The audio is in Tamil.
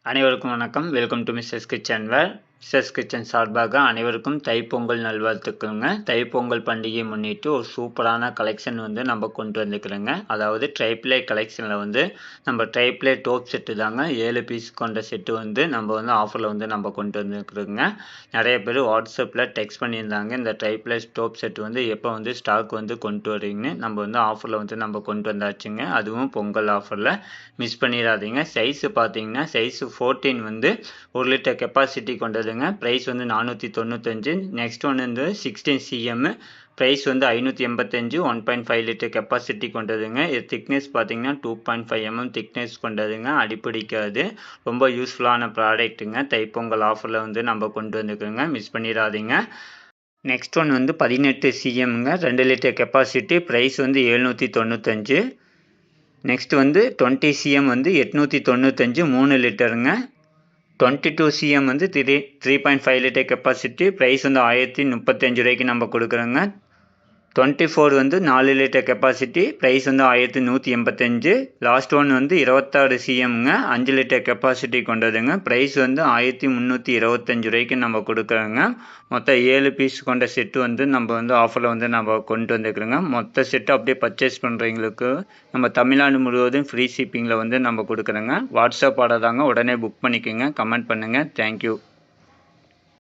அனைவருக்கும் வணக்கம். Welcome to Mrs kitchen ware. Mrs kitchen சார்பாக அனைவருக்கும் தைப்பொங்கல் நல்வாழ்த்துக்களுங்க. தைப்பொங்கல் பண்டிகையை முன்னிட்டு ஒரு சூப்பரான கலெக்ஷன் வந்து நம்ம கொண்டு வந்துக்கிறோங்க. அதாவது ட்ரைப்ளே கலெக்ஷனில் வந்து நம்ம ட்ரைப்ளே டோப் செட்டு தாங்க 7 பீஸ் கொண்ட செட்டு வந்து நம்ம வந்து ஆஃபரில் வந்து நம்ம கொண்டு வந்துருக்குறோங்க. நிறைய பேர் வாட்ஸ்அப்பில் டெக்ஸ்ட் பண்ணியிருந்தாங்க, இந்த ட்ரைப்ளே டோப் செட்டு வந்து எப்போ வந்து ஸ்டாக் வந்து கொண்டு வரீங்கன்னு. நம்ம வந்து ஆஃபரில் வந்து நம்ம கொண்டு வந்தாச்சுங்க. அதுவும் பொங்கல் ஆஃபரில் மிஸ் பண்ணிடாதீங்க. சைஸு பார்த்தீங்கன்னா சைஸு 14 வந்து 1 லிட்டர் கெப்பாசிட்டி கொண்டதுங்க. ப்ரைஸ் வந்து 495. நெக்ஸ்ட் ஒன்று வந்து 16 cm, ப்ரைஸ் வந்து 585. 1.5 லிட்டர் கெப்பாசிட்டி கொண்டதுங்க. இது திக்னஸ் பார்த்தீங்கன்னா 2.5 mm திக்னஸ் கொண்டதுங்க. அடிப்பிடிக்காது. ரொம்ப யூஸ்ஃபுல்லான ப்ராடக்ட்டுங்க. தைப்பொங்கல் ஆஃபரில் வந்து நம்ம கொண்டு வந்துருக்கோங்க. மிஸ் பண்ணிடாதீங்க. நெக்ஸ்ட் ஒன் வந்து 18 cmங்க, 2 லிட்டர் கெப்பாசிட்டி, ப்ரைஸ் வந்து 795. நெக்ஸ்ட் வந்து 20 cm வந்து 895, 3 லிட்டருங்க. 22 cm வந்து 3.5 லிட்டர் கெப்பாசிட்டி, ப்ரைஸ் வந்து 1035 ரூபாய்க்கு நம்ம கொடுக்குறோங்க. 24 வந்து 4 லிட்டர் கெப்பாசிட்டி, ப்ரைஸ் வந்து 1185. லாஸ்ட் ஒன் வந்து 26 cmங்க, 5 லிட்டர் கெப்பாசிட்டி கொண்டதுங்க. ப்ரைஸ் வந்து 1325 ரூபாய்க்கு நம்ம கொடுக்குறோங்க. மொத்தம் 7 பீஸ் கொண்ட செட்டு வந்து நம்ம வந்து ஆஃபரில் வந்து நம்ம கொண்டு வந்துருக்குறோங்க. மொத்த செட்டு அப்படியே பர்ச்சேஸ் பண்ணுறவங்களுக்கு நம்ம தமிழ்நாடு முழுவதும் ஃப்ரீ ஷிப்பிங்கில் வந்து நம்ம கொடுக்குறோங்க. வாட்ஸ்அப் ஆர்டர் தாங்க, உடனே புக் பண்ணிக்கோங்க. கமெண்ட் பண்ணுங்கள். தேங்க்யூ.